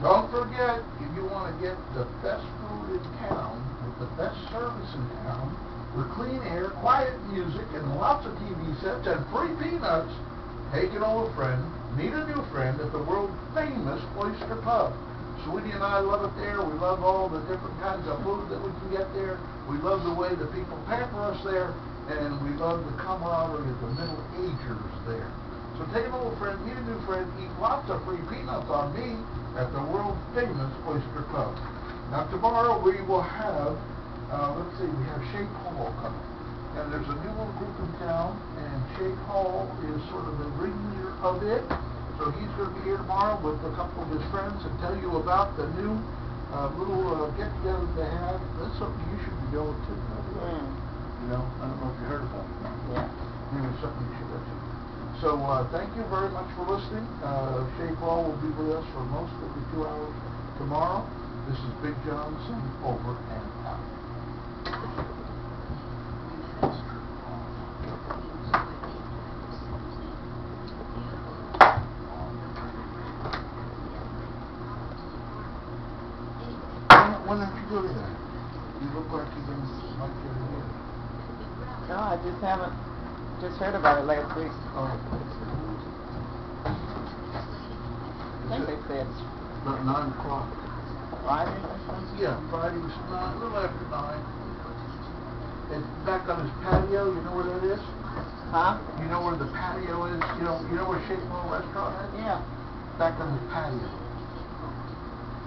Don't forget, if you want to get the best food in town, with the best service in town, with clean air, quiet music, and lots of TV sets, and free peanuts, take an old friend, meet a new friend at the world-famous Oyster Pub. Sweetie and I love it there. We love all the different kinds of food that we can get there. We love the way the people pamper us there, and we love the camaraderie of the middle-agers there. So take an old friend, meet a new friend, eat lots of free peanuts on me at the world-famous Oyster Pub. Now tomorrow we will have, let's see, we have Shape Hall coming. And there's a new little group in town, and Shape Hall is sort of the ringleader of it. So he's going to be here tomorrow with a couple of his friends and tell you about the new little get-together they have. That's something you should be going to. You know, I don't know if you heard about it. Yeah. It's something you should go to. So thank you very much for listening. Shape Hall will be with us for most of the 2 hours tomorrow. This is Big Johnson, over and out. When did you go to that? You look like you've been like you're here. No, I just haven't. Just heard about it last week. Oh. I think they said About 9 o'clock. Friday or something? Yeah, Friday's 9, a little after 9. It's back on his patio. You know where that is? Huh? You know where the patio is? You know where Shape Hall Restaurant is? Yeah. Back on his patio.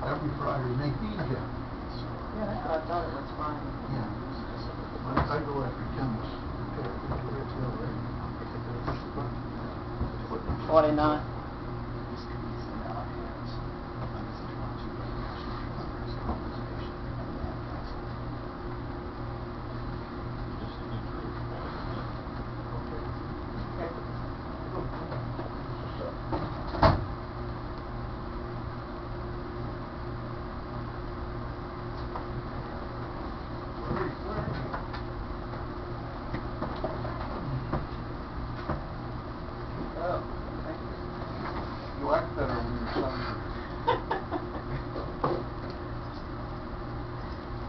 Every Friday, and they feed you. Yeah, that's what I thought it was Friday. Yeah. I go after chemists. 49. You act better when you're younger.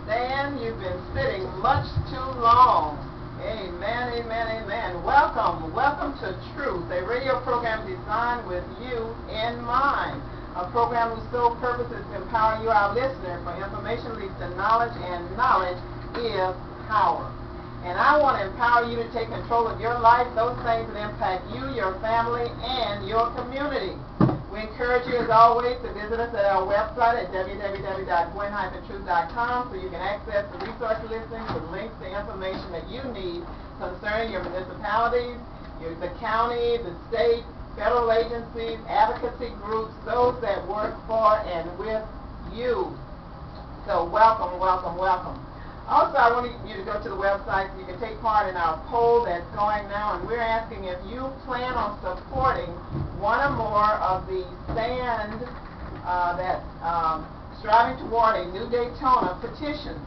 Dan, you've been sitting much too long. Amen, amen, amen. Welcome, welcome to Truth, a radio program designed with you in mind. A program whose sole purpose is to empower you, our listener, for information leads to knowledge, and knowledge is power. And I want to empower you to take control of your life, those things that impact you, your family, and your community. We encourage you, as always, to visit us at our website at www.gwen-truth.com so you can access the resource listings with links to information that you need concerning your municipalities, the county, the state, federal agencies, advocacy groups, those that work for and with you. So welcome, welcome, welcome. Also, I want you to go to the website so you can take part in our poll that's going now, and we're asking if you plan on supporting one or more of the stand that striving toward a new Daytona petitions,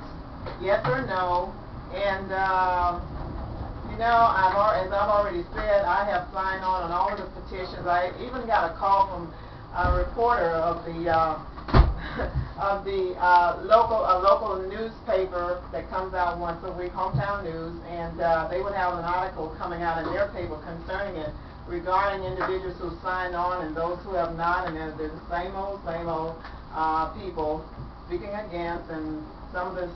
yes or no. And you know, as I've already said, I have signed on all of the petitions. I even got a call from a reporter of the local newspaper that comes out once a week, Hometown News, and they would have an article coming out in their paper concerning it, regarding individuals who signed on and those who have not, and there's the same old people speaking against, and some of the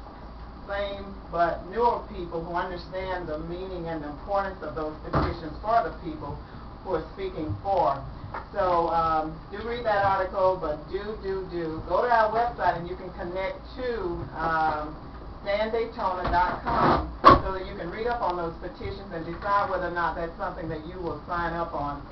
same but newer people who understand the meaning and the importance of those petitions for the people who are speaking for. So do read that article, but do go to our website and you can connect to standdaytona.com so that you can read up on those petitions and decide whether or not that's something that you will sign up on.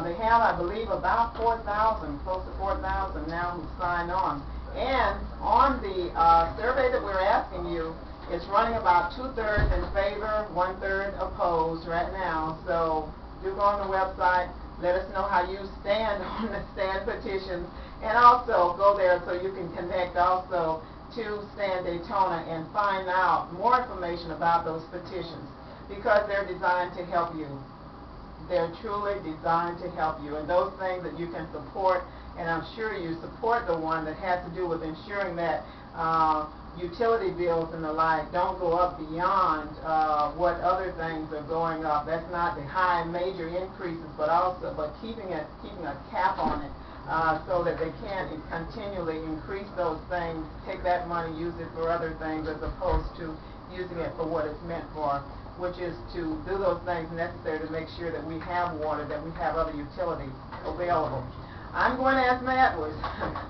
They have, I believe, about 4,000, close to 4,000 now who signed on. And on the survey that we're asking you, it's running about 2/3 in favor, 1/3 opposed right now. So do go on the website. Let us know how you stand on the stand petitions, and also go there so you can connect also to Stand Daytona and find out more information about those petitions, because they're designed to help you. They're truly designed to help you, and those things that you can support, and I'm sure you support the one that has to do with ensuring that utility bills and the like don't go up beyond what other things are going up. That's not the high major increases, but keeping a cap on it so that they can't continually increase those things, take that money, use it for other things as opposed to using it for what it's meant for, which is to do those things necessary to make sure that we have water, that we have other utilities available. I'm going to Azama-Edwards,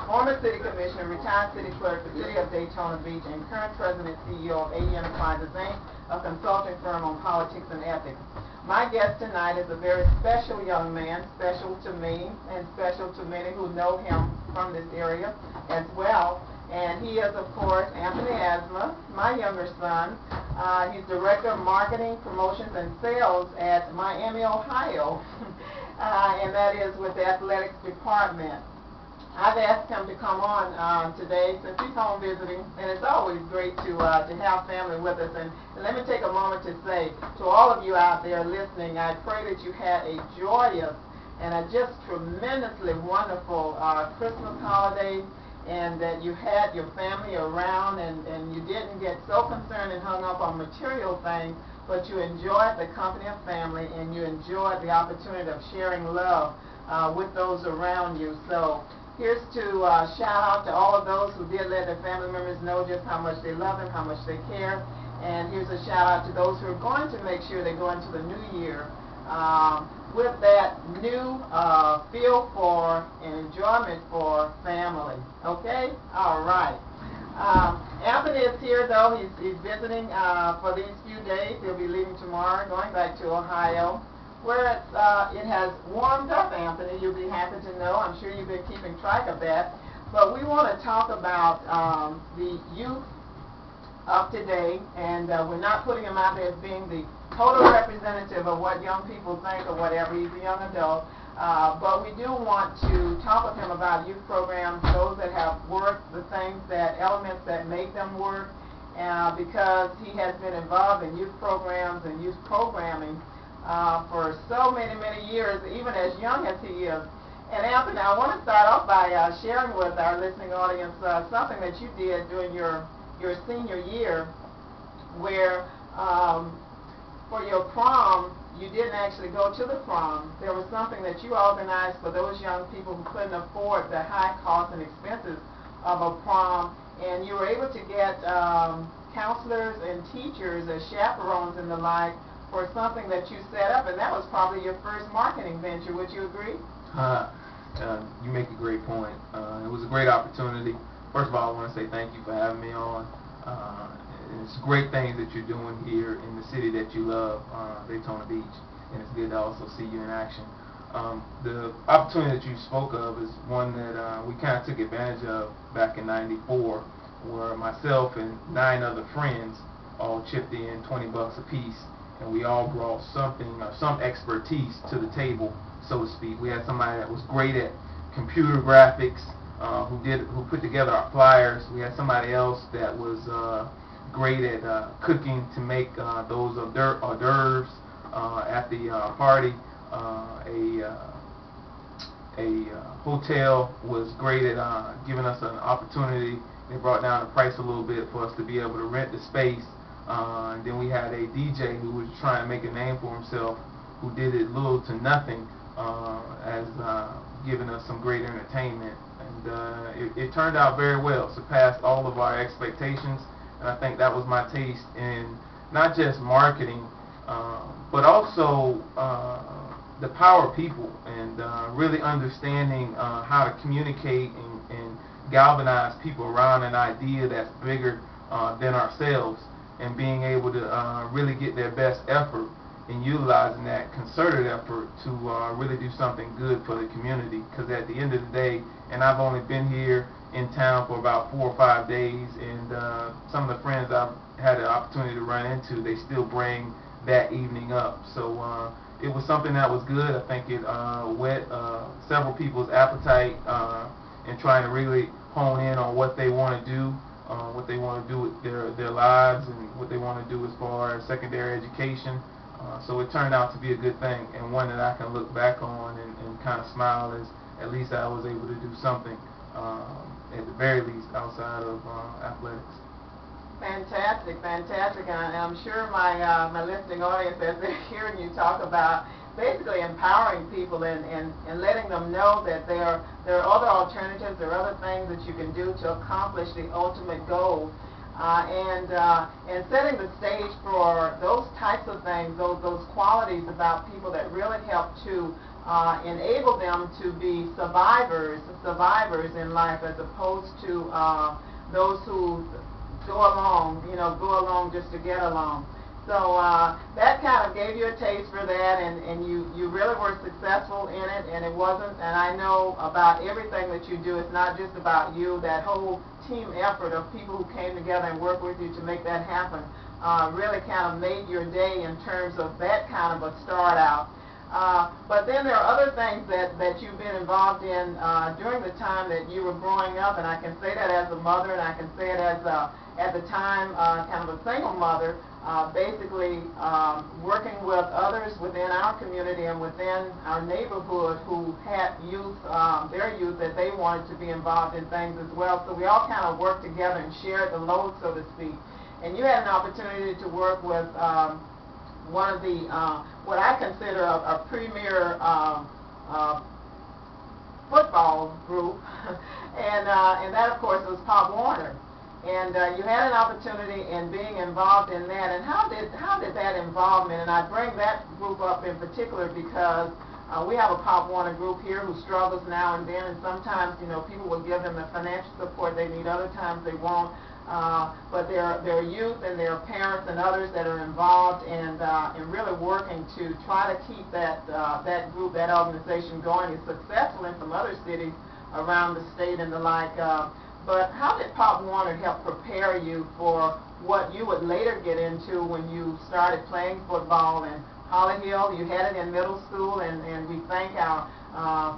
former city commissioner, retired city clerk, the city of Daytona Beach, and current president and CEO of AE Enterprises, Inc., a consulting firm on politics and ethics. My guest tonight is a very special young man, special to me and special to many who know him from this area as well. And he is, of course, Anthony Azama, my younger son. He's Director of Marketing, Promotions, and Sales at Miami, Ohio, and that is with the Athletics Department. I've asked him to come on today since he's home visiting, and it's always great to have family with us. And let me take a moment to say to all of you out there listening, I pray that you had a joyous and a just tremendously wonderful Christmas holiday, and that you had your family around, and you didn't get so concerned and hung up on material things, but you enjoyed the company of family, and you enjoyed the opportunity of sharing love with those around you. So here's to shout out to all of those who did let their family members know just how much they love them, how much they care. And here's a shout out to those who are going to make sure they go into the new year with that new feel for and enjoyment for family. Okay? All right. Anthony is here, though. He's visiting for these few days. He'll be leaving tomorrow, going back to Ohio, where it has warmed up, Anthony. You'll be happy to know. I'm sure you've been keeping track of that. But we want to talk about the youth of today, and we're not putting him out there as being the total representative of what young people think or whatever. He's a young adult. But we do want to talk with him about youth programs, those that have worked, the things elements that make them work, because he has been involved in youth programs and youth programming for so many, many years, even as young as he is. And Anthony, I want to start off by sharing with our listening audience something that you did during your senior year, where for your prom, you didn't actually go to the prom. There was something that you organized for those young people who couldn't afford the high costs and expenses of a prom, and you were able to get counselors and teachers as chaperones and the like for something that you set up, and that was probably your first marketing venture. Would you agree? You make a great point. It was a great opportunity. First of all, I want to say thank you for having me on. It's great things that you're doing here in the city that you love, Daytona Beach, and it's good to also see you in action. The opportunity that you spoke of is one that we kind of took advantage of back in '94, where myself and 9 other friends all chipped in $20 a piece, and we all brought something, some expertise to the table, so to speak. We had somebody that was great at computer graphics, who put together our flyers. We had somebody else that was great at cooking to make those hors d'oeuvres at the party. A hotel was great at giving us an opportunity. They brought down the price a little bit for us to be able to rent the space. And then we had a DJ who was trying to make a name for himself, who did it little to nothing, as giving us some great entertainment. And it turned out very well, surpassed all of our expectations. And I think that was my taste in not just marketing, but also the power of people, and really understanding how to communicate and galvanize people around an idea that's bigger than ourselves, and being able to really get their best effort and utilizing that concerted effort to really do something good for the community. Because at the end of the day, and I've only been here in town for about 4 or 5 days, and some of the friends I've had the opportunity to run into, they still bring that evening up. So it was something that was good. I think it whet several people's appetite in trying to really hone in on what they want to do, with their lives, and what they want to do as far as secondary education. So it turned out to be a good thing, and one that I can look back on and kind of smile as at least I was able to do something, at the very least, outside of athletics. Fantastic, fantastic, and I'm sure my listening audience, as they're hearing you talk about basically empowering people and letting them know that there are other alternatives, there are other things that you can do to accomplish the ultimate goal, and setting the stage for those types of things, those qualities about people that really help to enable them to be survivors in life, as opposed to those who go along just to get along. So that kind of gave you a taste for that, and you really were successful in it, and it wasn't, and I know about everything that you do, it's not just about you. That whole team effort of people who came together and worked with you to make that happen really kind of made your day in terms of that kind of a start out. But then there are other things that you've been involved in during the time that you were growing up, and I can say that as a mother, and I can say it as at the time kind of a single mother, basically working with others within our community and within our neighborhood who had youth, their youth, that they wanted to be involved in things as well. So we all kind of worked together and shared the load, so to speak. And you had an opportunity to work with one of the, what I consider a premier football group, and that, of course, was Pop Warner. And you had an opportunity in being involved in that. And how did that involvement, and I bring that group up in particular because we have a Pop Warner group here who struggles now and then, and sometimes, people will give them the financial support they need, other times they won't. But there are youth and there are parents and others that are involved in really working to try to keep that group, that organization going. It's successful in some other cities around the state and the like. But how did Pop Warner help prepare you for what you would later get into when you started playing football in Holly Hill? You had it in middle school, and we thank our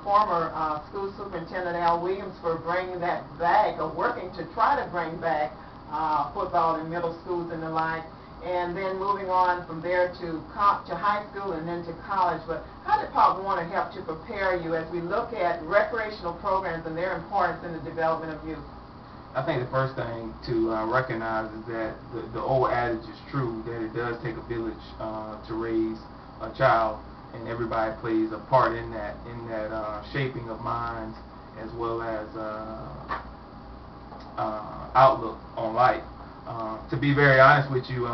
former school superintendent, Al Williams, for bringing that back, or working to try to bring back football in middle schools and the like, and then moving on from there to high school and then to college. But how did Pop Warner help to prepare you as we look at recreational programs and their importance in the development of youth? I think the first thing to recognize is that the old adage is true, that it does take a village to raise a child, and everybody plays a part in that shaping of minds as well as outlook on life. To be very honest with you,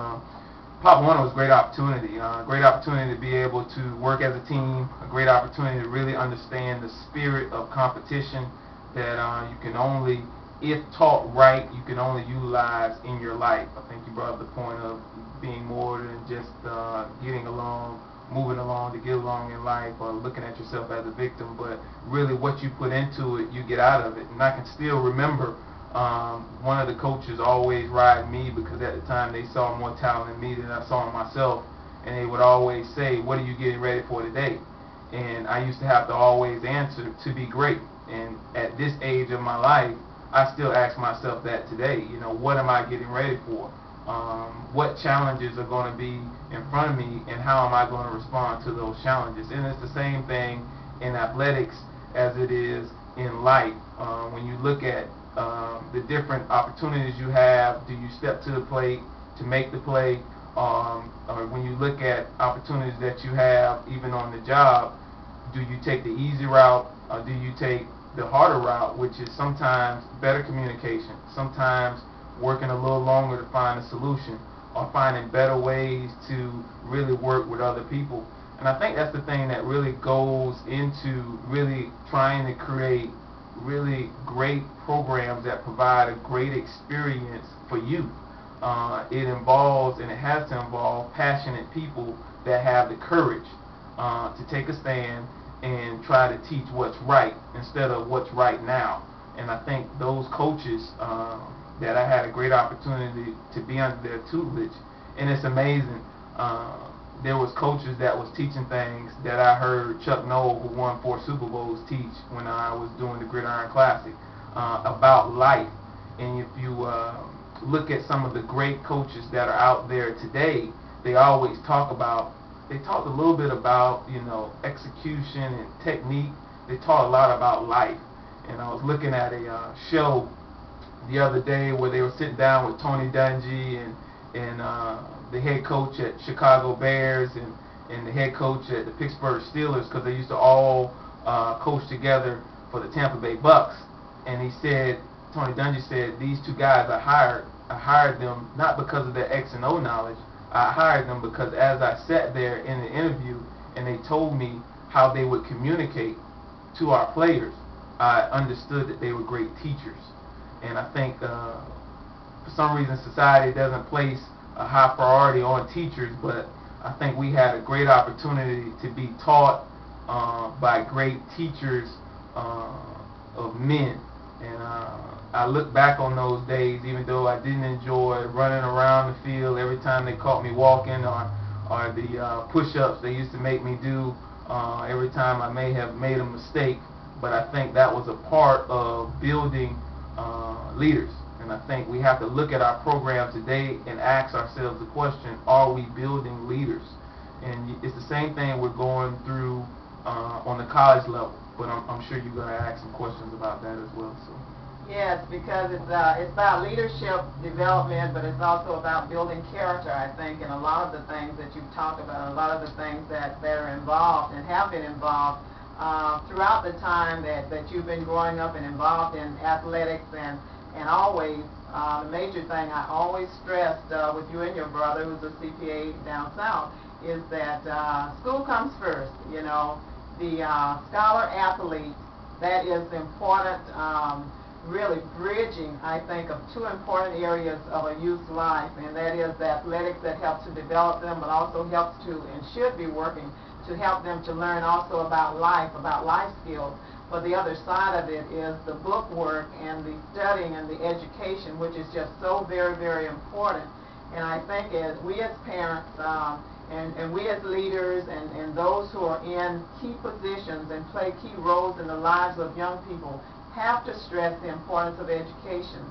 Pop Warner was a great opportunity to be able to work as a team, a great opportunity to really understand the spirit of competition that you can only, if taught right, you can only utilize in your life. I think you brought up the point of being more than just getting along, moving along to get along in life, or looking at yourself as a victim, but really what you put into it, you get out of it. And I can still remember one of the coaches always riding me, because at the time they saw more talent in me than I saw in myself, and they would always say, "What are you getting ready for today?" And I used to have to always answer, "To be great." And at this age of my life, I still ask myself that today. What am I getting ready for? What challenges are going to be in front of me, and how am I going to respond to those challenges? And it's the same thing in athletics as it is in life. When you look at the different opportunities you have, do you step to the plate to make the play? Or when you look at opportunities that you have, even on the job, do you take the easy route, or do you take the harder route, which is sometimes better communication, sometimes working a little longer to find a solution, or finding better ways to really work with other people? And I think that's the thing that really goes into really trying to create really great programs that provide a great experience for youth. It involves, and it has to involve, passionate people that have the courage to take a stand and try to teach what's right instead of what's right now. And I think those coaches that I had a great opportunity to be under their tutelage, and it's amazing. There was coaches that was teaching things that I heard Chuck Noll, who won 4 Super Bowls, teach when I was doing the Gridiron Classic about life. And if you look at some of the great coaches that are out there today, they always talk about they talked a little bit about, execution and technique. They taught a lot about life. And I was looking at a show the other day where they were sitting down with Tony Dungy and the head coach at Chicago Bears and the head coach at the Pittsburgh Steelers, because they used to all coach together for the Tampa Bay Bucks. And he said, Tony Dungy said, these two guys I hired them not because of their X and O knowledge. I hired them because as I sat there in the interview and they told me how they would communicate to our players, I understood that they were great teachers. And I think for some reason society doesn't place a high priority on teachers, but I think we had a great opportunity to be taught by great teachers of men. And I look back on those days, even though I didn't enjoy running around the field every time they caught me walking, or the push-ups they used to make me do every time I may have made a mistake. But I think that was a part of building leaders. And I think we have to look at our program today and ask ourselves the question, are we building leaders? And it's the same thing we're going through on the college level. But I'm sure you're going to ask some questions about that as well. So. Yes, because it's about leadership development, but it's also about building character, I think, and a lot of the things that you've talked about, a lot of the things that are involved and have been involved throughout the time that you've been growing up and involved in athletics, and always, the major thing I always stressed with you and your brother, who's a CPA down south, is that school comes first. The scholar athlete, that is important, really bridging, I think, of two important areas of a youth's life, and that is the athletics that helps to develop them, but also helps to and should be working to help them to learn also about life skills. But the other side of it is the book work and the studying and the education, which is just so very, very important. And I think as we as parents and we as leaders and those who are in key positions and play key roles in the lives of young people have to stress the importance of education.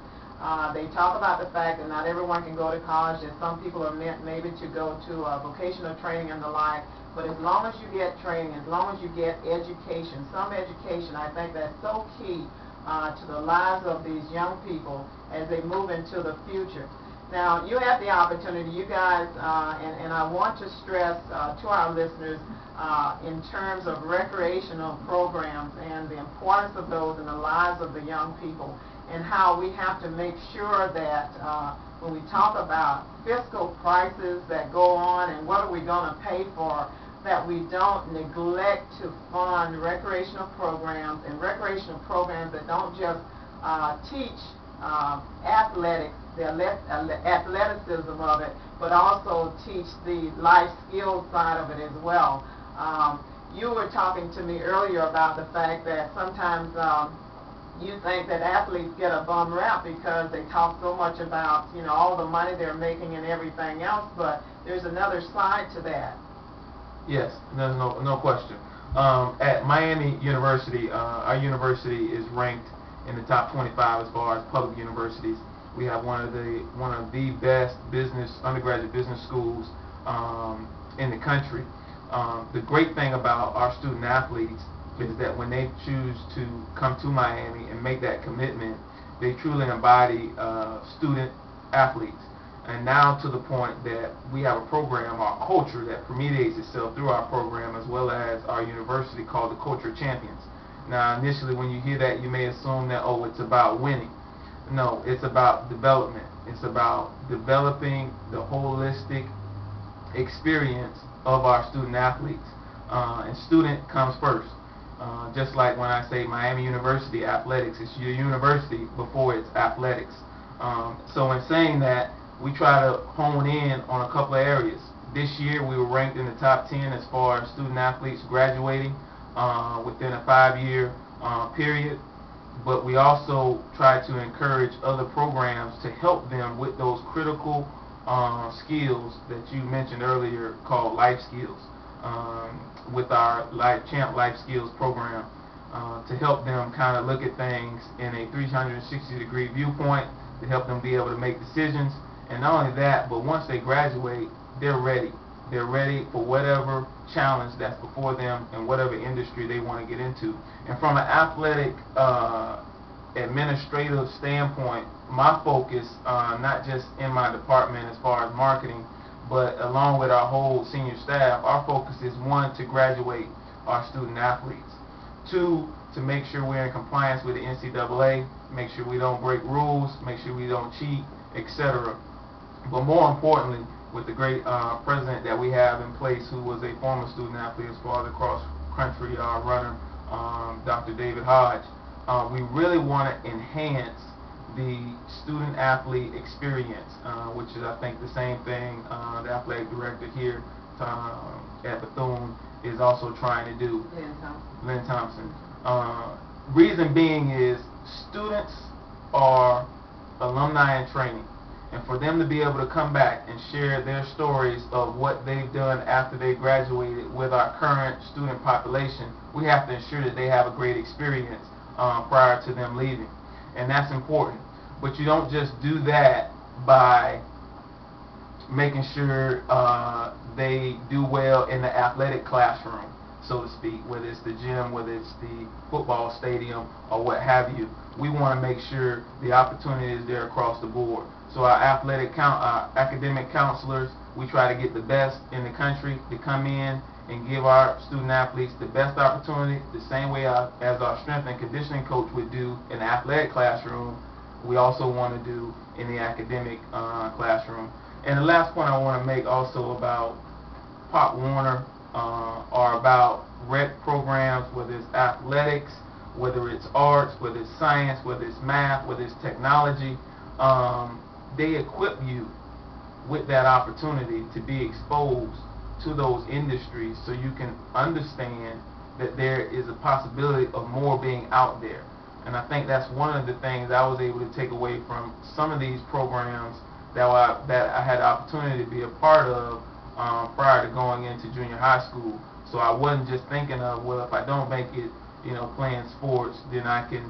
They talk about the fact that not everyone can go to college, and some people are meant maybe to go to vocational training and the like. But as long as you get training, as long as you get education, some education, I think that's so key to the lives of these young people as they move into the future. Now, you have the opportunity, you guys, and I want to stress to our listeners in terms of recreational programs and the importance of those in the lives of the young people, and how we have to make sure that when we talk about fiscal prices that go on and what are we going to pay for, that we don't neglect to fund recreational programs that don't just teach athletics, the athleticism of it, but also teach the life skills side of it as well. You were talking to me earlier about the fact that sometimes you think that athletes get a bum rap because they talk so much about, all the money they're making and everything else, but there's another side to that. Yes, there's no question. At Miami University, our university is ranked in the top 25 as far as public universities. We have one of the best undergraduate business schools in the country. The great thing about our student athletes is that when they choose to come to Miami and make that commitment, they truly embody student athletes. And now to the point that we have a program, our culture, that permeates itself through our program as well as our university, called the Culture of Champions. Now, initially when you hear that, you may assume that, oh, it's about winning. No, it's about development. It's about developing the holistic experience of our student athletes. And student comes first. Just like when I say Miami University athletics, it's your university before it's athletics. So in saying that, we try to hone in on a couple of areas. This year we were ranked in the top 10 as far as student athletes graduating within a 5-year period. But we also try to encourage other programs to help them with those critical skills that you mentioned earlier, called life skills, with our Champ Life Skills program, to help them kind of look at things in a 360-degree viewpoint, to help them be able to make decisions. And not only that, but once they graduate, they're ready. they're ready for whatever challenge that's before them in whatever industry they want to get into. And from an athletic administrative standpoint, my focus, not just in my department as far as marketing, but along with our whole senior staff, our focus is, one, to graduate our student athletes. Two, to make sure we're in compliance with the NCAA, make sure we don't break rules, make sure we don't cheat, etc. But more importantly, with the great president that we have in place, who was a former student athlete as far as a cross-country runner, Dr. David Hodge, we really want to enhance the student athlete experience, which is, I think, the same thing the athletic director here at Bethune is also trying to do. Lynn Thompson. Reason being is students are alumni in training, and for them to be able to come back and share their stories of what they've done after they graduated with our current student population, we have to ensure that they have a great experience prior to them leaving, and that's important. But you don't just do that by making sure they do well in the athletic classroom, so to speak, whether it's the gym, whether it's the football stadium, or what have you. We want to make sure the opportunity is there across the board. So our academic counselors, we try to get the best in the country to come in and give our student athletes the best opportunity, the same way as our strength and conditioning coach would do in the athletic classroom, we also want to do in the academic classroom. And the last point I want to make also about Pop Warner are about rec programs, whether it's athletics, whether it's arts, whether it's science, whether it's math, whether it's technology. They equip you with that opportunity to be exposed to those industries, so you can understand that there is a possibility of more being out there. And I think that's one of the things I was able to take away from some of these programs that I had the opportunity to be a part of prior to going into junior high school. So I wasn't just thinking of, well, if I don't make it, playing sports, then I can,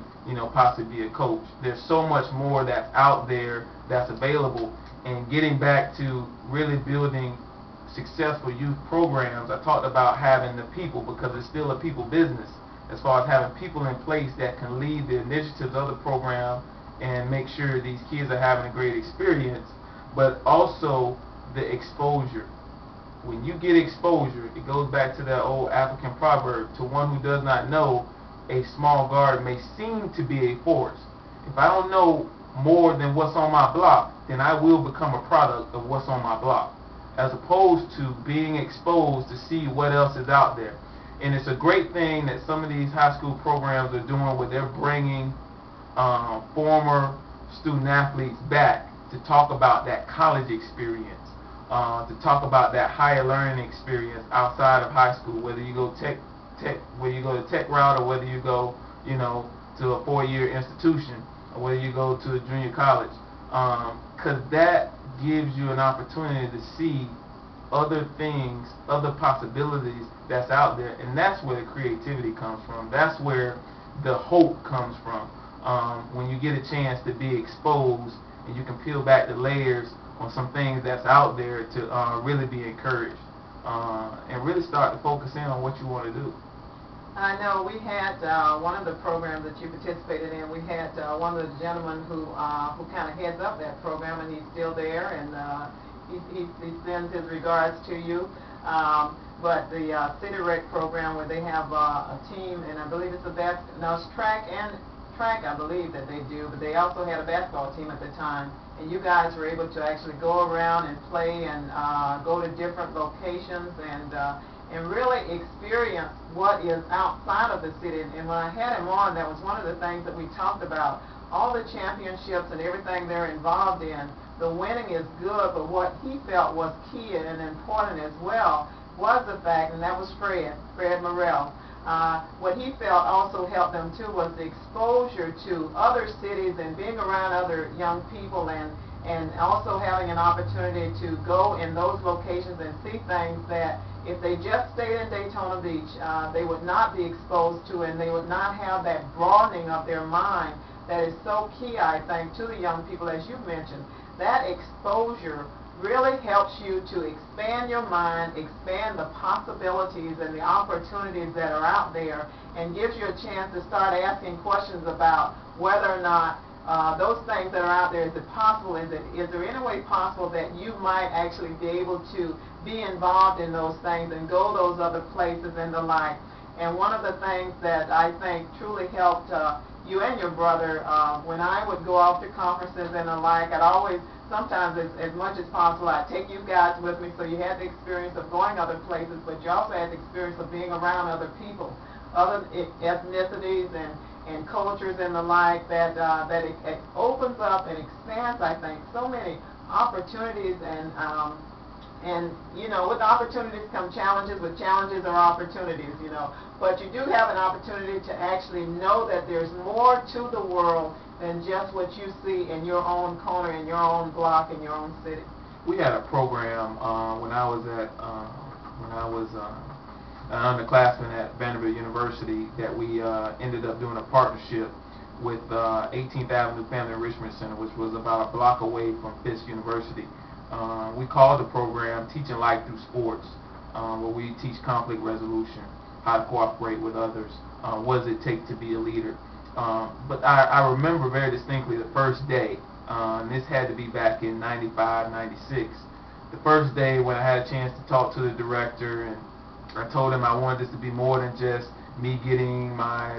possibly be a coach. There's so much more that's out there that's available. And getting back to really building successful youth programs, I talked about having the people, because it's still a people business, as far as having people in place that can lead the initiatives of the program and make sure these kids are having a great experience, but also the exposure. When you get exposure, it goes back to that old African proverb, to one who does not know, a small garden may seem to be a forest. If I don't know more than what's on my block, then I will become a product of what's on my block, as opposed to being exposed to see what else is out there. And it's a great thing that some of these high school programs are doing, where they're bringing former student athletes back to talk about that college experience, to talk about that higher learning experience outside of high school, whether you go whether you go the tech route, or whether you go, to a 4-year institution, or whether you go to a junior college, because that gives you an opportunity to see other things, other possibilities that's out there, and that's where the creativity comes from. That's where the hope comes from. When you get a chance to be exposed, and you can peel back the layers on some things that's out there to really be encouraged, and really start to focus in on what you want to do. I know we had one of the programs that you participated in. We had one of the gentlemen who kind of heads up that program, and he's still there, and he sends his regards to you. But the City Rec program, where they have a team, and I believe it's track, I believe that they do, but they also had a basketball team at the time, and you guys were able to actually go around and play and go to different locations and really experience what is outside of the city. And when I had him on, that was one of the things that we talked about. All the championships and everything they're involved in, the winning is good, but what he felt was key and important as well was the fact, and that was Fred Morrell. What he felt also helped them too was the exposure to other cities and being around other young people, and also having an opportunity to go in those locations and see things that if they just stayed in Daytona Beach, they would not be exposed to, and they would not have that broadening of their mind that is so key, I think, to the young people, as you mentioned. That exposure really helps you to expand your mind, expand the possibilities and the opportunities that are out there, and gives you a chance to start asking questions about whether or not those things that are out there, is it possible, is there any way possible that you might actually be able to be involved in those things and go those other places and the like. And one of the things that I think truly helped you and your brother, when I would go off to conferences and the like, I'd always, sometimes as much as possible, I'd take you guys with me, so you had the experience of going other places, but you also had the experience of being around other people, other ethnicities and cultures and the like, that it opens up and expands, I think, so many opportunities. And you know, with opportunities come challenges, with challenges are opportunities, you know. But you do have an opportunity to actually know that there's more to the world than just what you see in your own corner, in your own block, in your own city. We had a program when I was an underclassman at Vanderbilt University that we ended up doing a partnership with 18th Avenue Family Enrichment Center, which was about a block away from Fisk University. We called the program Teaching Life Through Sports, where we teach conflict resolution, how to cooperate with others, what does it take to be a leader. But I remember very distinctly the first day, and this had to be back in 95, 96, the first day when I had a chance to talk to the director, and I told him I wanted this to be more than just me getting my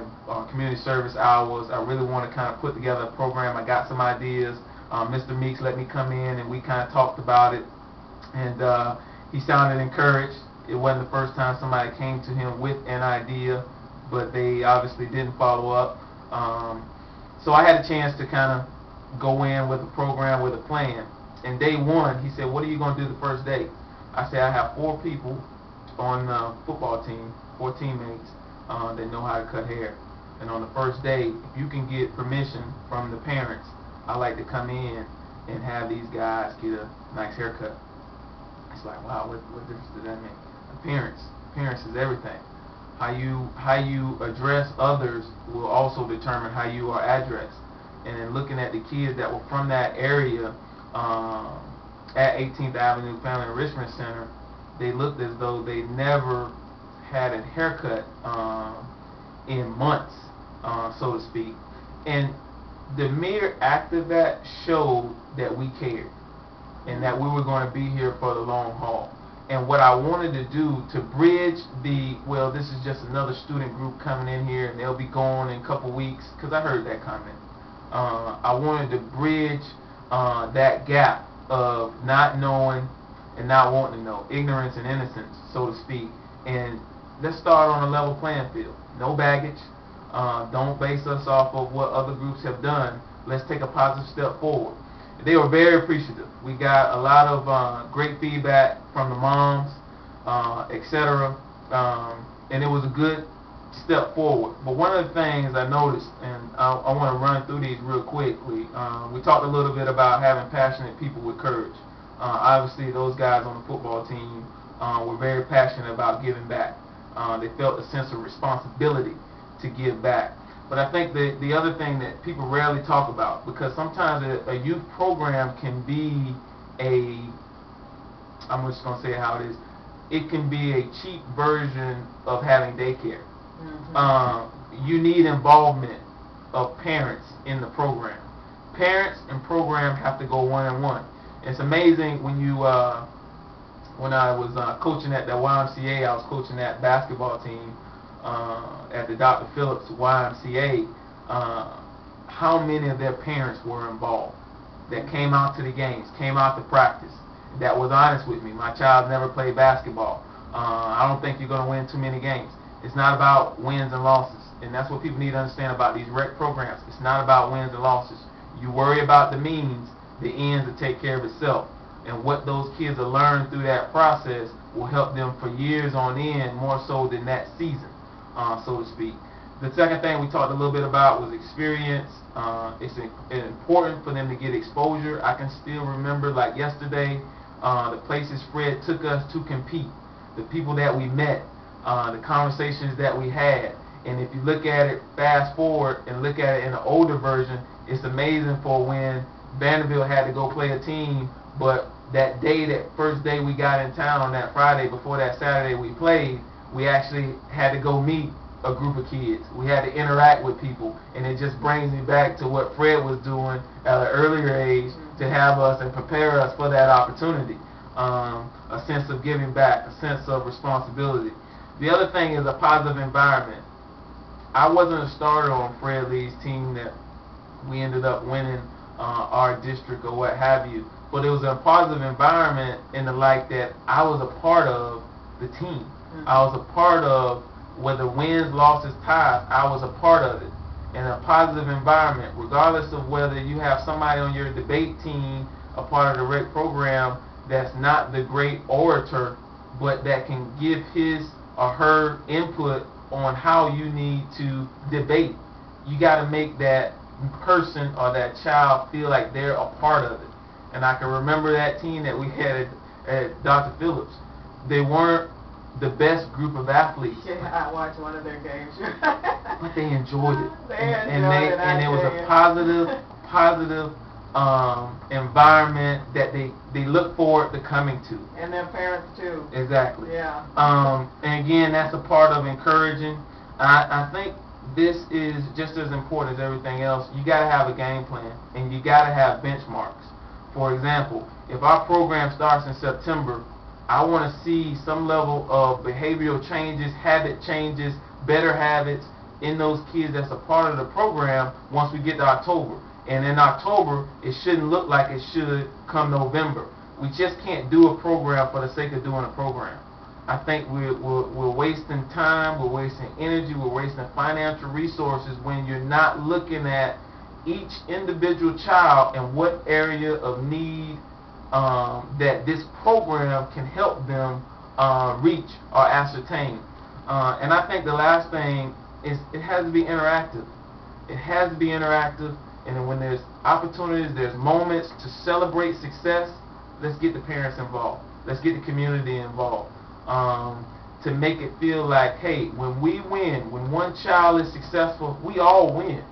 community service hours. I really want to kind of put together a program. I got some ideas. Mr. Meeks let me come in and we kind of talked about it, and he sounded encouraged. It wasn't the first time somebody came to him with an idea, but they obviously didn't follow up. So I had a chance to kind of go in with a program, with a plan. And day one, he said, what are you going to do the first day? I said, I have 4 people on the football team, 4 teammates that know how to cut hair. And on the first day, if you can get permission from the parents, I like to come in and have these guys get a nice haircut. It's like, wow, what difference does that make? Parents is everything. How you address others will also determine how you are addressed. And in looking at the kids that were from that area at 18th Avenue Family Enrichment Center, they looked as though they never had a haircut in months, so to speak. And the mere act of that showed that we cared and that we were going to be here for the long haul. And what I wanted to do to bridge the, well, this is just another student group coming in here and they'll be gone in a couple weeks, because I heard that comment. I wanted to bridge that gap of not knowing and not wanting to know, ignorance and innocence, so to speak. And let's start on a level playing field. No baggage. Don't base us off of what other groups have done. Let's take a positive step forward. They were very appreciative. We got a lot of great feedback from the moms, etc. And it was a good step forward. But one of the things I noticed, and I want to run through these real quickly, we talked a little bit about having passionate people with courage. Obviously, those guys on the football team were very passionate about giving back. They felt a sense of responsibility to give back. But I think the other thing that people rarely talk about, because sometimes a youth program can be I'm just going to say how it is, it can be a cheap version of having daycare. Mm-hmm. You need involvement of parents in the program. Parents and program have to go one-on-one. It's amazing when you, when I was coaching at the YMCA, I was coaching that basketball team at the Dr. Phillips YMCA, how many of their parents were involved that came out to the games, came out to practice, that was honest with me. My child never played basketball. I don't think you're going to win too many games. It's not about wins and losses, and that's what people need to understand about these rec programs. It's not about wins and losses. You worry about the means, the ends will take care of itself. And what those kids are learning through that process will help them for years on end, more so than that season, so to speak. The second thing we talked a little bit about was experience. It's important for them to get exposure. I can still remember, like yesterday, the places Fred took us to compete, the people that we met, the conversations that we had. And if you look at it, fast forward and look at it in an older version, it's amazing for when Vanderbilt had to go play a team, but that day, that first day we got in town on that Friday, before that Saturday we played, we actually had to go meet a group of kids. We had to interact with people, and it just brings me back to what Fred was doing at an earlier age to have us and prepare us for that opportunity. A sense of giving back, a sense of responsibility. The other thing is a positive environment. I wasn't a starter on Fred Lee's team that we ended up winning our district or what have you, but it was a positive environment in the like that I was a part of the team. I was a part of, whether wins, losses, ties, I was a part of it. In a positive environment, regardless of whether you have somebody on your debate team, a part of the rec program, that's not the great orator, but that can give his or her input on how you need to debate. You got to make that person or that child feel like they're a part of it. And I can remember that team that we had at Dr. Phillips. They weren't the best group of athletes. Yeah, I watched one of their games. But they enjoyed it. And it was a positive environment that they look forward to coming to. And their parents too. Exactly. Yeah. And again, that's a part of encouraging. I think this is just as important as everything else. You got to have a game plan, and you got to have benchmarks. For example, if our program starts in September, I want to see some level of behavioral changes, habit changes, better habits in those kids that's a part of the program once we get to October. And in October, it shouldn't look like it should come November. We just can't do a program for the sake of doing a program. I think we're wasting time, we're wasting energy, we're wasting financial resources when you're not looking at each individual child and what area of need that this program can help them reach or ascertain. And I think the last thing is it has to be interactive. It has to be interactive, and then when there's opportunities, there's moments to celebrate success, let's get the parents involved. Let's get the community involved. To make it feel like, hey, when we win, when one child is successful, we all win.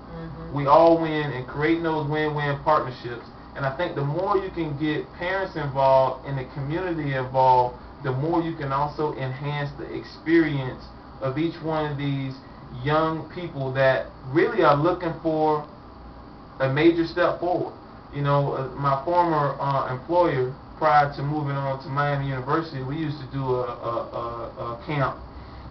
We all win, and creating those win-win partnerships. And I think the more you can get parents involved and the community involved, the more you can also enhance the experience of each one of these young people that really are looking for a major step forward. You know, my former employer, prior to moving on to Miami University, we used to do a camp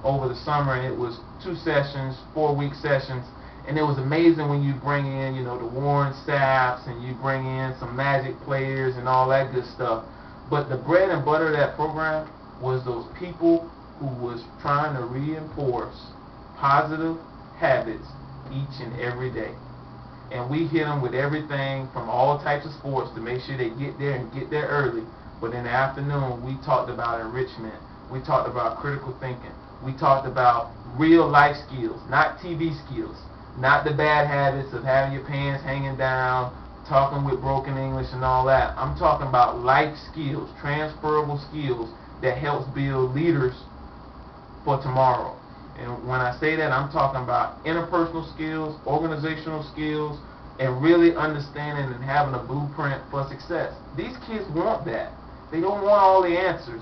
over the summer, and it was 2 sessions, 4-week sessions. And it was amazing when you bring in, you know, the Warren Saps, and you bring in some Magic players and all that good stuff. But the bread and butter of that program was those people who was trying to reinforce positive habits each and every day. And we hit them with everything from all types of sports to make sure they get there and get there early. But in the afternoon, we talked about enrichment. We talked about critical thinking. We talked about real life skills, not TV skills. Not the bad habits of having your pants hanging down, talking with broken English and all that. I'm talking about life skills, transferable skills that helps build leaders for tomorrow. And when I say that, I'm talking about interpersonal skills, organizational skills, and really understanding and having a blueprint for success. These kids want that. They don't want all the answers.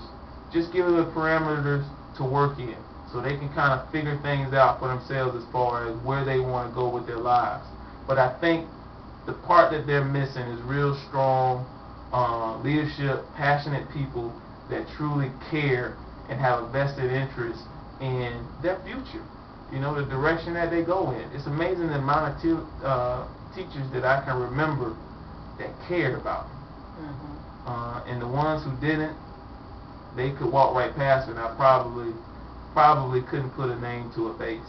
Just give them the parameters to work in, so they can kind of figure things out for themselves as far as where they want to go with their lives. But I think the part that they're missing is real strong leadership, passionate people that truly care and have a vested interest in their future. You know, the direction that they go in. It's amazing the amount of teachers that I can remember that cared about them. And the ones who didn't, they could walk right past it, and I probably couldn't put a name to a face.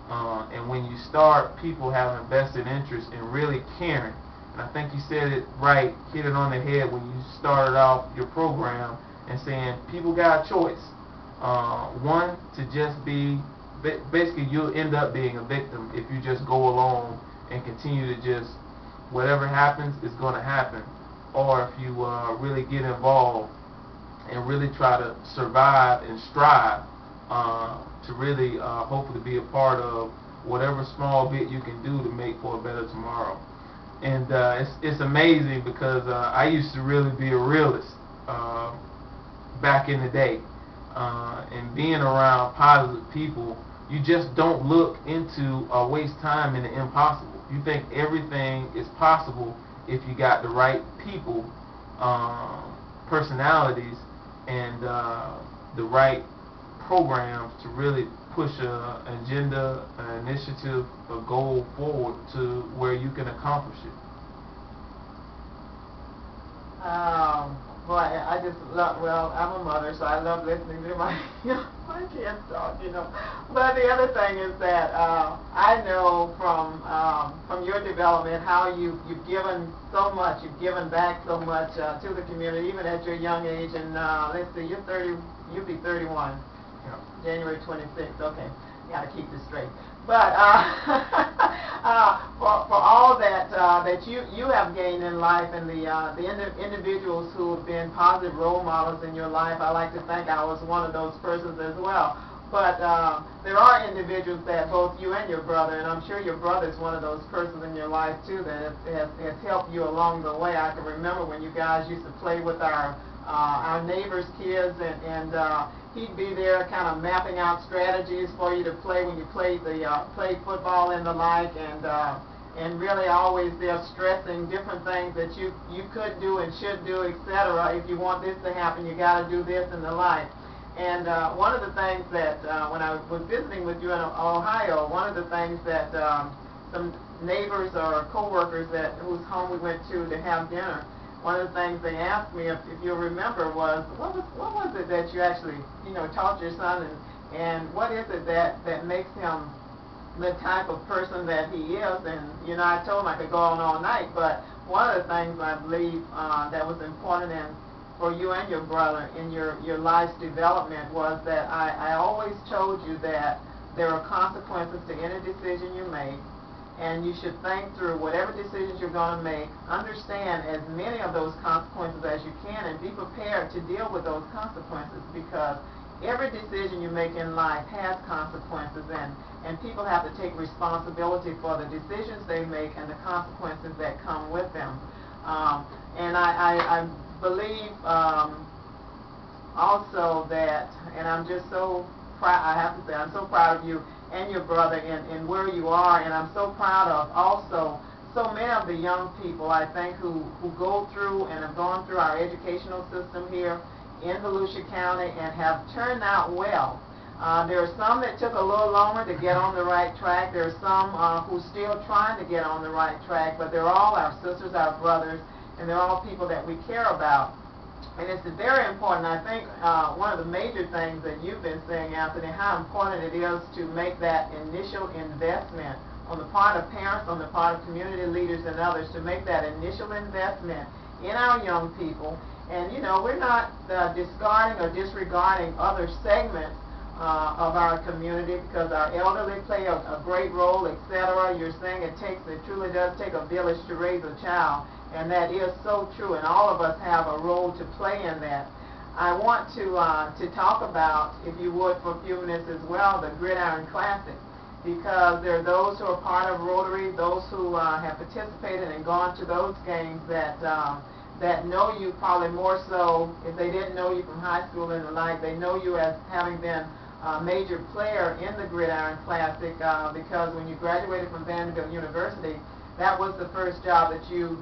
And when you start people having vested interest in really caring, and I think you said it right, hit it on the head when you started off your program and saying people got a choice. One, to just be, basically you'll end up being a victim if you just go along and continue to just, whatever happens is going to happen. Or if you really get involved and really try to survive and strive to really hopefully be a part of whatever small bit you can do to make for a better tomorrow. And it's amazing because I used to really be a realist. back in the day. And being around positive people, you just don't look into or waste time in the impossible. You think everything is possible if you got the right people, personalities, and the right programs to really push an agenda, an initiative, a goal forward to where you can accomplish it. Boy, I just love, well, I'm a mother, so I love listening to my, my kids talk, But the other thing is that I know from your development how you've given so much, you've given back so much to the community, even at your young age. And let's see, you're 30, you'll be 31, Yeah. January 26th. Okay, got to keep this straight. But for all that that you have gained in life, and the individuals who have been positive role models in your life, I like to think I was one of those persons as well. But there are individuals that both you and your brother, and I'm sure your brother is one of those persons in your life too, that has helped you along the way. I can remember when you guys used to play with our neighbors' kids, and he'd be there kind of mapping out strategies for you to play when you played football and the like, and really always there stressing different things that you could do and should do, etc. If you want this to happen, you got to do this and the like. And one of the things that when I was visiting with you in Ohio, one of the things that some neighbors or co-workers whose home we went to have dinner, one of the things they asked me, if you'll remember, was what was it that you actually taught your son, and what is it that makes him the type of person that he is? And I told him I could go on all night, but one of the things I believe that was important for you and your brother in your life's development was that I always told you that there are consequences to any decision you make. And you should think through whatever decisions you're going to make, understand as many of those consequences as you can, and be prepared to deal with those consequences, because every decision you make in life has consequences, and people have to take responsibility for the decisions they make and the consequences that come with them. And I believe also that, and I'm just so proud, I have to say, I'm so proud of you and your brother and where you are, and I'm so proud of also so many of the young people, I think, who go through and have gone through our educational system here in Volusia County and have turned out well. There are some that took a little longer to get on the right track. There are some who are still trying to get on the right track, but they're all our sisters, our brothers, and they're all people that we care about. And it's very important. I think one of the major things that you've been saying, Anthony, how important it is to make that initial investment on the part of parents, on the part of community leaders and others, to make that initial investment in our young people. And, we're not discarding or disregarding other segments of our community, because our elderly play a great role, etc. You're saying it truly does take a village to raise a child. And that is so true, and all of us have a role to play in that. I want to talk about, if you would, for a few minutes as well, the Gridiron Classic, because there are those who are part of Rotary, those who have participated and gone to those games that know you probably more so, if they didn't know you from high school and the like, they know you as having been a major player in the Gridiron Classic, because when you graduated from Vanderbilt University, that was the first job that you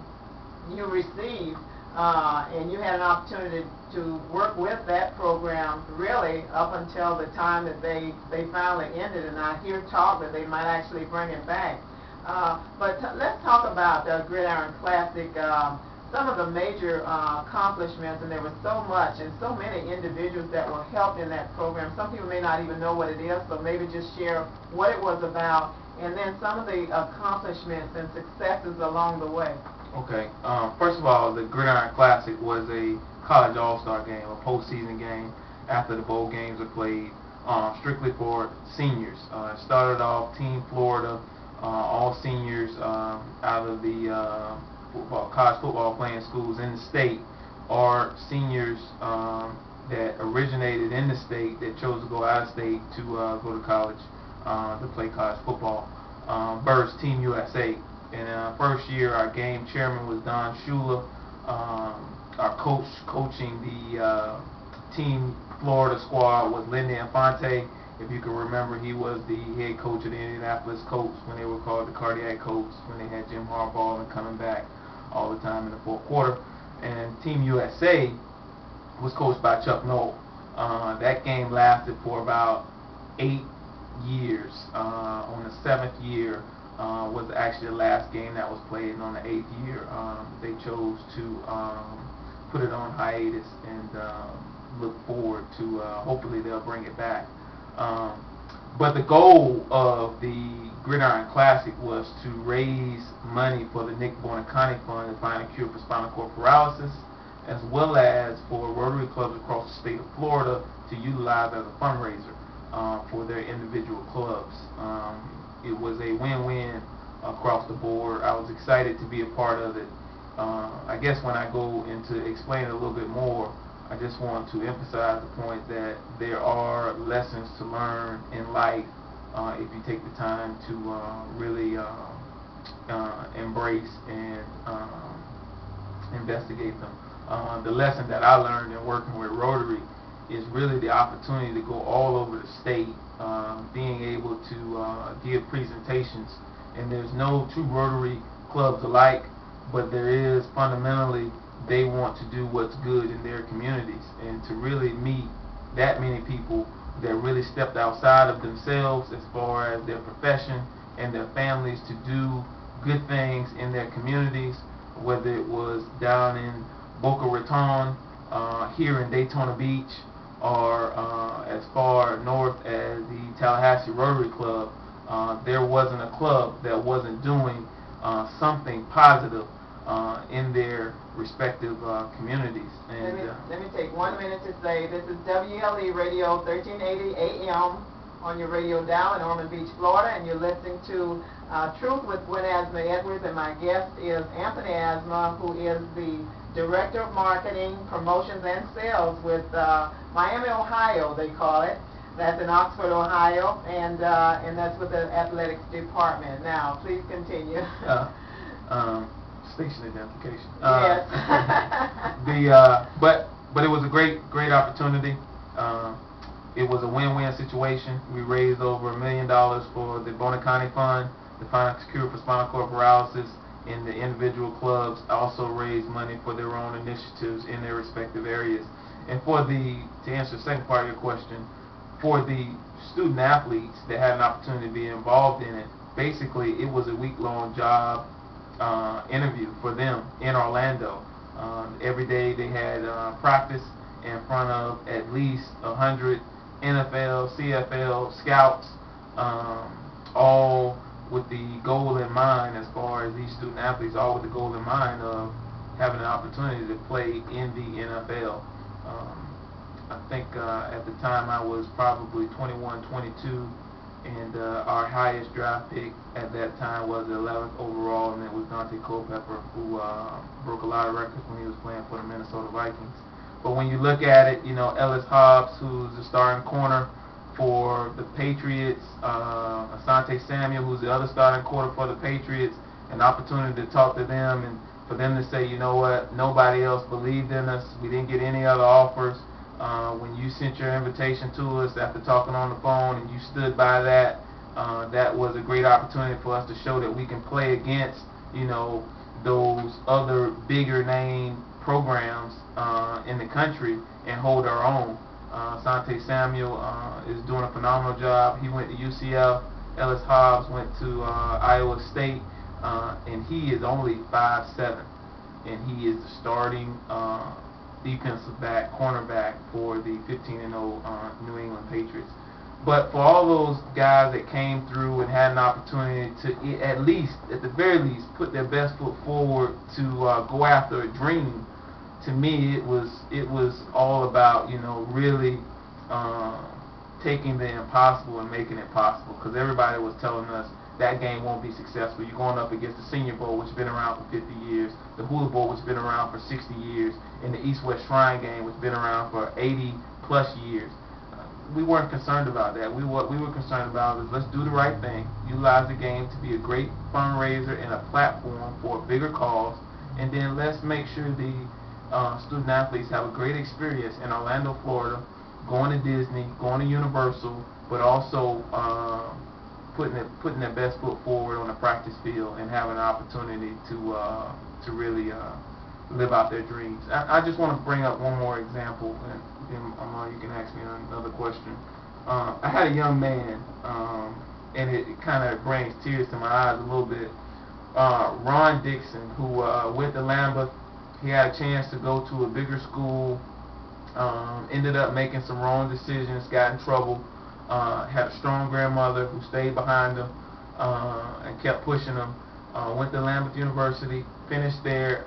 received, and you had an opportunity to work with that program really up until the time that they finally ended, and I hear talk that they might actually bring it back. But let's talk about the Gridiron Classic, some of the major accomplishments, and there was so much and so many individuals that were helped in that program. Some people may not even know what it is, so maybe just share what it was about, and then some of the accomplishments and successes along the way. Okay. First of all, the Gridiron Classic was a college all-star game, a postseason game after the bowl games are played, strictly for seniors. It started off Team Florida, all seniors out of the college football playing schools in the state, or seniors that originated in the state that chose to go out of state to go to college to play college football. Versus Team USA. In our first year, our game chairman was Don Shula. our coach coaching the Team Florida squad was Lindy Infante. If you can remember, he was the head coach of the Indianapolis Colts when they were called the Cardiac Colts, when they had Jim Harbaugh and coming back all the time in the fourth quarter. And Team USA was coached by Chuck Noll. That game lasted for about 8 years. On the 7th year was actually the last game that was played, and on the 8th year they chose to put it on hiatus and look forward to hopefully they'll bring it back. But the goal of the Gridiron Classic was to raise money for the Nick Buoniconti Fund to find a cure for spinal cord paralysis, as well as for Rotary clubs across the state of Florida to utilize as a fundraiser for their individual clubs. It was a win-win across the board. I was excited to be a part of it. I guess when I go into explaining a little bit more, I just want to emphasize the point that there are lessons to learn in life if you take the time to really embrace and investigate them. The lesson that I learned in working with Rotary is really the opportunity to go all over the state, being able to give presentations. And there's no two Rotary clubs alike, but there is fundamentally they want to do what's good in their communities, and to really meet that many people that really stepped outside of themselves as far as their profession and their families to do good things in their communities, whether it was down in Boca Raton, here in Daytona Beach, or as far north as the Tallahassee Rotary Club. There wasn't a club that wasn't doing something positive in their respective communities. And let me take 1 minute to say this is WLE Radio 1380 AM on your radio dial in Ormond Beach, Florida, and you're listening to Truth with Azama-Edwards, and my guest is Anthony Azama, who is the Director of Marketing, Promotions, and Sales with Miami, Ohio, they call it. That's in Oxford, Ohio, and that's with the athletics department. Now, please continue. Station identification. Yes. But it was a great opportunity. It was a win-win situation. We raised over $1 million for the Buoniconti Fund to find a cure for spinal cord paralysis, and the individual clubs also raised money for their own initiatives in their respective areas. And to answer the second part of your question, for the student athletes that had an opportunity to be involved in it, basically it was a week-long job interview for them in Orlando. Every day they had practice in front of at least 100 NFL, CFL scouts, all with the goal in mind, as far as these student athletes, all with the goal in mind of having an opportunity to play in the NFL. I think at the time I was probably 21, 22, and our highest draft pick at that time was the 11th overall, and it was Dante Culpepper, who broke a lot of records when he was playing for the Minnesota Vikings. But when you look at it, you know, Ellis Hobbs, who's the starting corner for the Patriots, Asante Samuel, who's the other starting corner for the Patriots, an opportunity to talk to them and for them to say, you know what, nobody else believed in us. We didn't get any other offers. When you sent your invitation to us after talking on the phone and you stood by that, that was a great opportunity for us to show that we can play against, you know, those other bigger name programs in the country and hold our own. Asante Samuel is doing a phenomenal job. He went to UCF. Ellis Hobbs went to Iowa State, and he is only 5'7", and he is the starting defensive back, cornerback for the 15-0 New England Patriots. But for all those guys that came through and had an opportunity to at the very least, put their best foot forward to go after a dream, to me it was all about, you know, really taking the impossible and making it possible. Because everybody was telling us that game won't be successful. You're going up against the Senior Bowl, which has been around for 50 years, the Hula Bowl, which has been around for 60 years, and the East-West Shrine Game, which has been around for 80-plus years. We weren't concerned about that. What we were concerned about is let's do the right thing, utilize the game to be a great fundraiser and a platform for a bigger cause, and then let's make sure the student athletes have a great experience in Orlando, Florida, going to Disney, going to Universal, but also putting their best foot forward on the practice field and having an opportunity to really live out their dreams. I just want to bring up one more example, and then you can ask me another question. I had a young man, and it kind of brings tears to my eyes a little bit. Ron Dixon, who went to Lambeth. He had a chance to go to a bigger school, ended up making some wrong decisions, got in trouble, had a strong grandmother who stayed behind him and kept pushing him, went to Lambeth University, finished there.